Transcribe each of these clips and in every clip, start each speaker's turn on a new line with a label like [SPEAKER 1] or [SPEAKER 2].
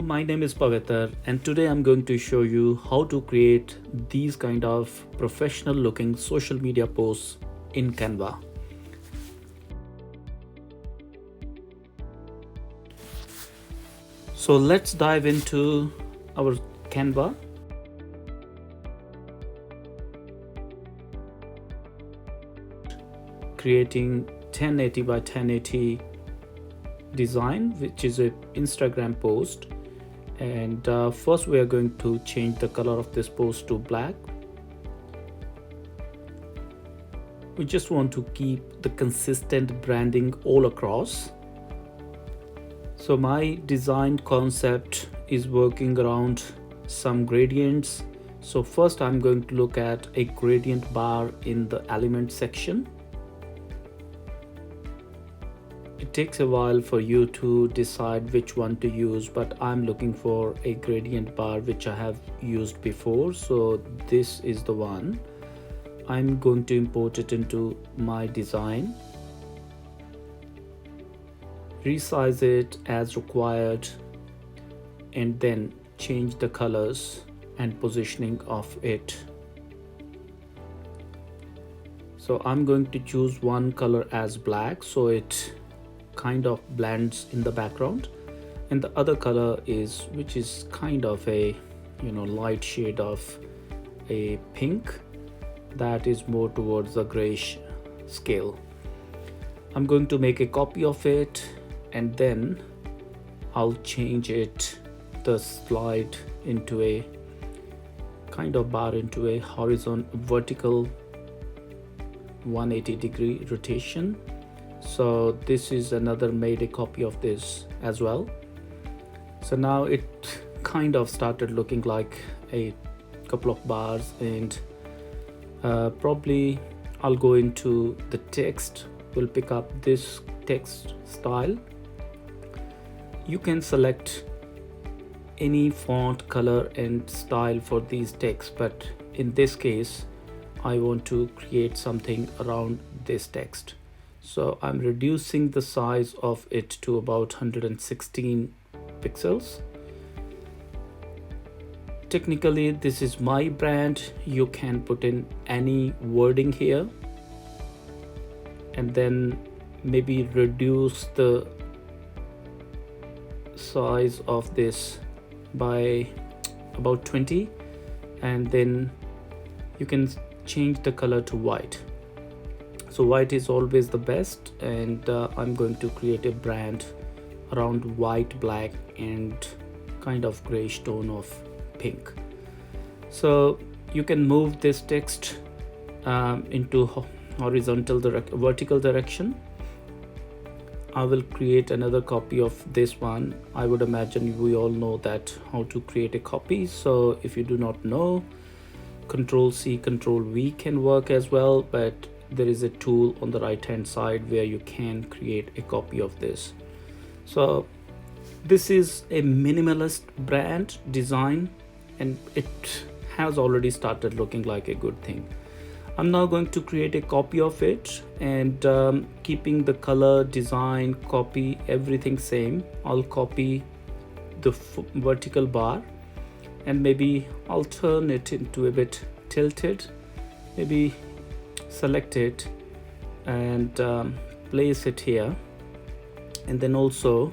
[SPEAKER 1] my name is Paviter and today I'm going to show you how to create these kind of professional looking social media posts in Canva. So let's dive into our Canva. Creating 1080 by 1080 design, which is an Instagram post. And first we are going to change the color of this post to black. We just want to keep the consistent branding all across. So my design concept is working around some gradients. So first I'm going to look at a gradient bar in the element section. It takes a while for you to decide which one to use, but I'm looking for a gradient bar which I have used before, so this is the one. I'm going to import it into my design, resize it as required, and then change the colors and positioning of it. So I'm going to choose one color as black so it kind of blends in the background, and the other color is which is kind of a light shade of a pink that is more towards the grayish scale. I'm going to make a copy of it and then I'll change the slide into a kind of bar into a vertical 180-degree rotation. So this is another made a copy of this as well. So now it kind of started looking like a couple of bars, and probably I'll go into the text. We'll pick up this text style. You can select any font color and style for these texts, but in this case I want to create something around this text. So I'm reducing the size of it to about 116 pixels. Technically, this is my brand. You can put in any wording here and then maybe reduce the size of this by about 20, and then you can change the color to white. So white is always the best, and I'm going to create a brand around white, black, and kind of grayish tone of pink. So you can move this text into vertical direction. I will create another copy of this one. I would imagine we all know that how to create a copy. So if you do not know, Control-C, Control-V can work as well, but there is a tool on the right hand side where you can create a copy of this. So this is a minimalist brand design and it has already started looking like a good thing. I'm now going to create a copy of it, and keeping the color, design, copy, everything same. I'll copy the vertical bar and maybe I'll turn it into a bit tilted, maybe select it and place it here, and then also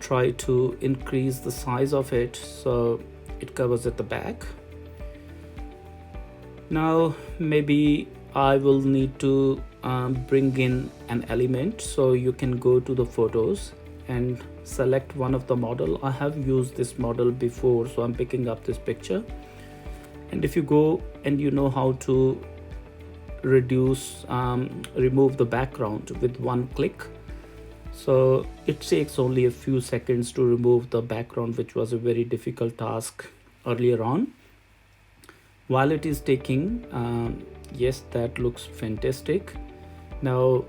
[SPEAKER 1] try to increase the size of it so it covers at the back. Now maybe I will need to bring in an element, so you can go to the photos and select one of the model. I have used this model before, so I'm picking up this picture, and if you go and you know how to remove the background with one click, so it takes only a few seconds to remove the background, which was a very difficult task earlier on. While it is taking, yes, that looks fantastic. Now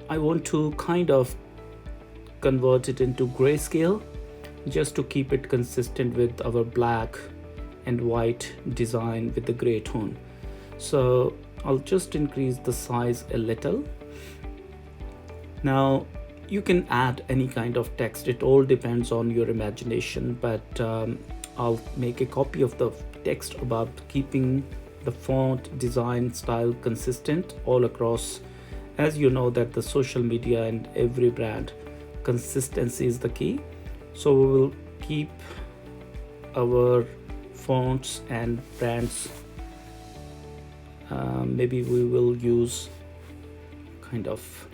[SPEAKER 1] I want to kind of convert it into grayscale just to keep it consistent with our black and white design with the gray tone. So I'll just increase the size a little. Now you can add any kind of text. It all depends on your imagination, but I'll make a copy of the text about keeping the font design style consistent all across. As you know that the social media and every brand, consistency is the key. So we will keep our fonts and brands. Maybe we will use kind of,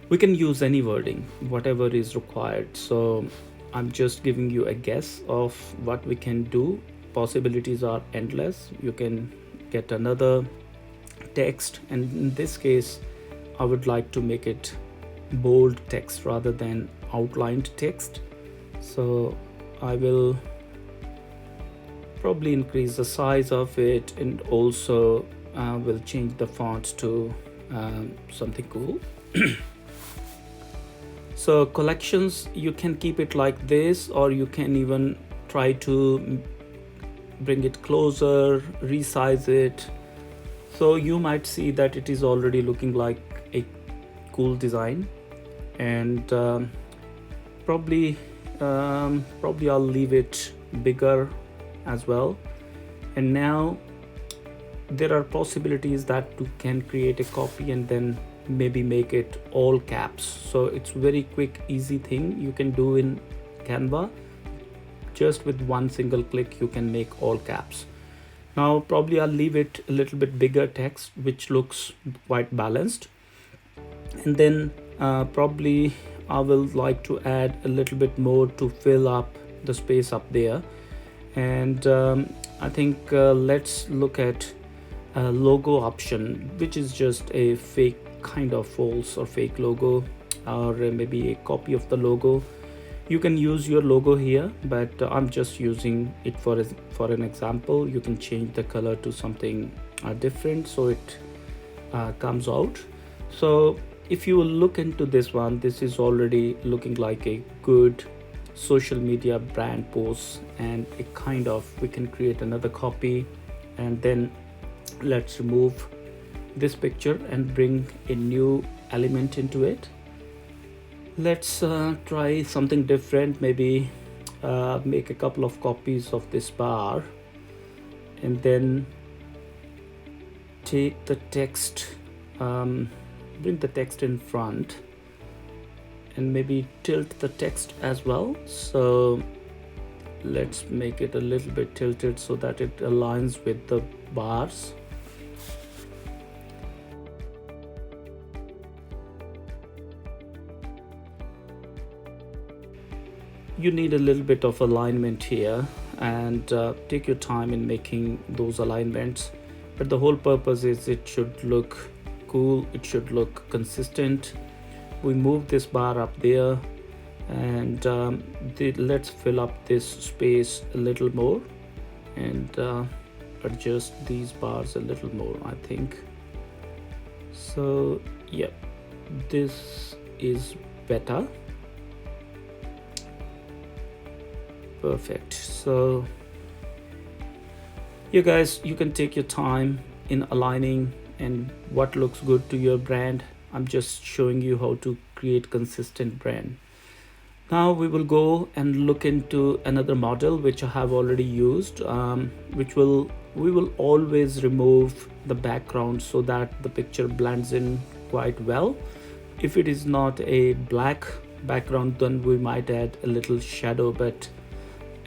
[SPEAKER 1] we can use any wording, whatever is required. So I'm just giving you a guess of what we can do. Possibilities are endless. You can get another text, and in this case I would like to make it bold text rather than outlined text. So I will probably increase the size of it, and also will change the font to something cool. So collections, you can keep it like this, or you can even try to bring it closer, resize it. So you might see that it is already looking like a cool design, and probably I'll leave it bigger as well. And now there are possibilities that you can create a copy and then maybe make it all caps. So it's very quick, easy thing you can do in Canva. Just with one single click you can make all caps. Now probably I'll leave it a little bit bigger text, which looks quite balanced. And then probably I will like to add a little bit more to fill up the space up there. And I think let's look at a logo option, which is just a fake kind of false or fake logo, or maybe a copy of the logo. You can use your logo here, but I'm just using it for an example. You can change the color to something different so it comes out. So if you look into this one, this is already looking like a good social media brand post, and it kind of, we can create another copy, and then let's remove this picture and bring a new element into it. Let's try something different. Maybe make a couple of copies of this bar, and then take the text, bring the text in front, and maybe tilt the text as well. So let's make it a little bit tilted so that it aligns with the bars. You need a little bit of alignment here, and take your time in making those alignments, but the whole purpose is it should look cool, it should look consistent. We move this bar up there, and let's fill up this space a little more, and adjust these bars a little more, I think. So yeah, this is better. Perfect. So you guys, you can take your time in aligning and what looks good to your brand. I'm just showing you how to create consistent brand. Now we will go and look into another model which I have already used, we will always remove the background so that the picture blends in quite well. If it is not a black background, then we might add a little shadow, but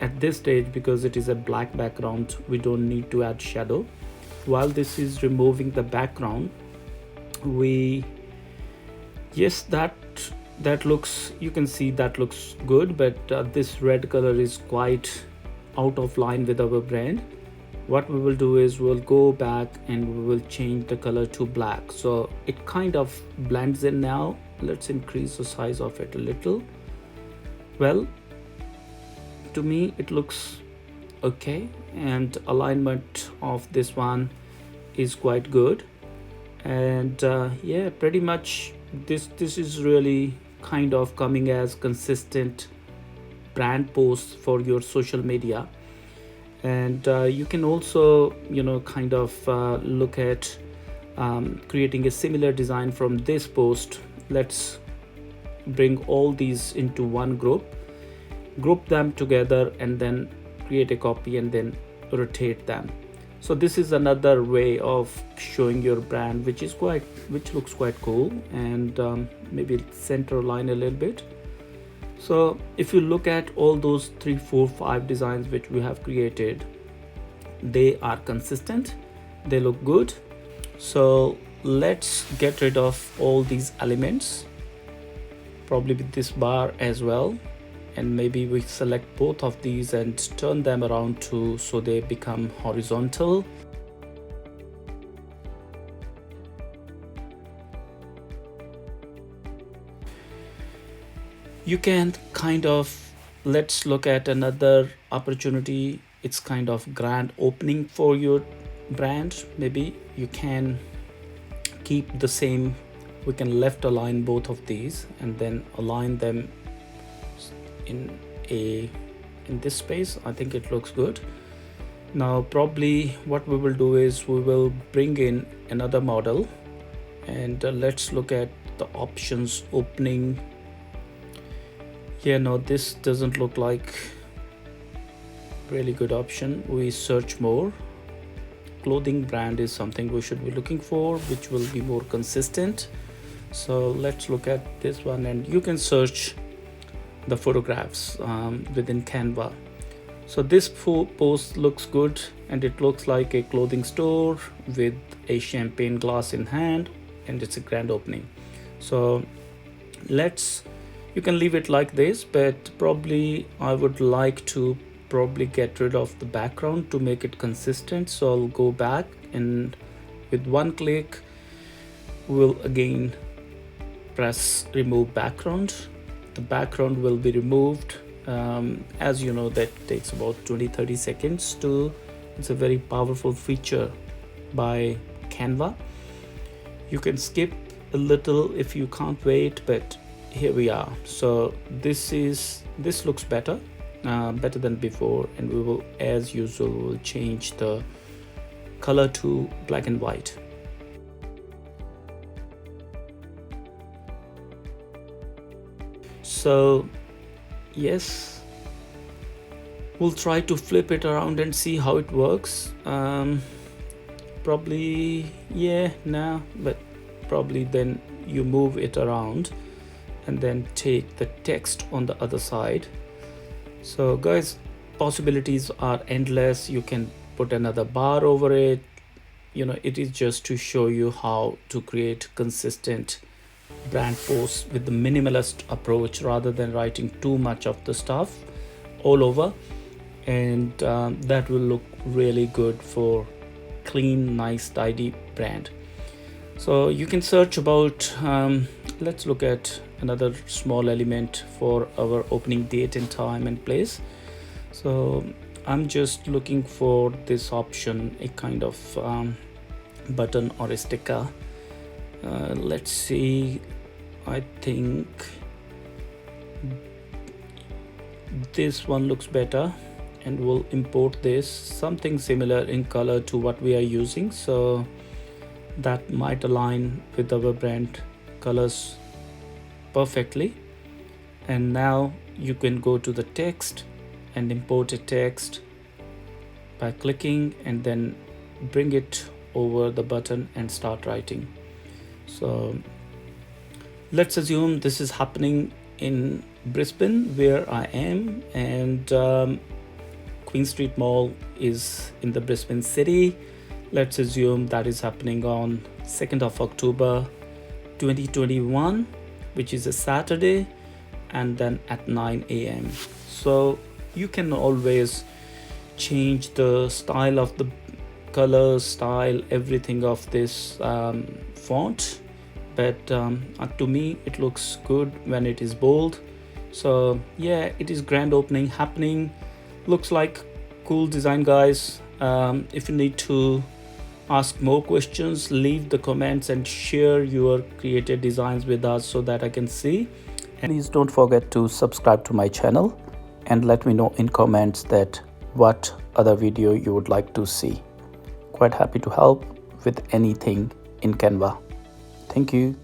[SPEAKER 1] at this stage, because it is a black background, we don't need to add shadow. While this is removing the background, yes, that looks, you can see that looks good, but this red color is quite out of line with our brand. What we will do is we'll go back and we will change the color to black, so it kind of blends in now. Let's increase the size of it a little. Well, to me it looks okay, and alignment of this one is quite good. And yeah, pretty much this is really kind of coming as consistent brand posts for your social media. And you can also, kind of look at creating a similar design from this post. Let's bring all these into one group them together, and then create a copy and then rotate them. So this is another way of showing your brand, which looks quite cool, and maybe center line a little bit. So if you look at all those 3, 4, 5 designs which we have created, they are consistent, they look good. So let's get rid of all these elements, probably with this bar as well, and maybe we select both of these and turn them around too, so they become horizontal. You can let's look at another opportunity. It's kind of grand opening for your brand. Maybe you can keep the same, we can left align both of these and then align them in this space. I think it looks good. Now probably what we will do is we will bring in another model, and let's look at the options opening. Yeah, no, this doesn't look like really good option. We search more. Clothing brand is something we should be looking for, which will be more consistent. So let's look at this one, and you can search the photographs within Canva. So this post looks good, and it looks like a clothing store with a champagne glass in hand, and it's a grand opening. So you can leave it like this, but probably I would like to get rid of the background to make it consistent. So I'll go back, and with one click we'll again press remove background. The background will be removed. As you know, that takes about 20-30 seconds to. It's a very powerful feature by Canva. You can skip a little if you can't wait, but here we are. So this looks better than before, and we will, as usual, will change the color to black and white. So yes, we'll try to flip it around and see how it works. Probably but probably then you move it around and then take the text on the other side. So guys, possibilities are endless. You can put another bar over it. It is just to show you how to create consistent brand posts with the minimalist approach, rather than writing too much of the stuff all over, and that will look really good for clean, nice, tidy brand. So you can search about let's look at another small element for our opening date and time and place. So I'm just looking for this option, a kind of button or a sticker. Let's see, I think this one looks better, and we'll import this, something similar in color to what we are using, so that might align with our brand colors perfectly. And now you can go to the text and import a text by clicking, and then bring it over the button and start writing. So let's assume this is happening in Brisbane, where I am, and Queen Street Mall is in the Brisbane city. Let's assume that is happening on 2nd of October 2021, which is a Saturday, and then at 9 a.m. So you can always change the style of the color, style, everything of this font, but to me it looks good when it is bold. So yeah, it is grand opening happening. Looks like cool design, guys. If you need to ask more questions, leave the comments and share your created designs with us so that I can see. And please don't forget to subscribe to my channel and let me know in comments that what other video you would like to see. Quite happy to help with anything in Canva. Thank you.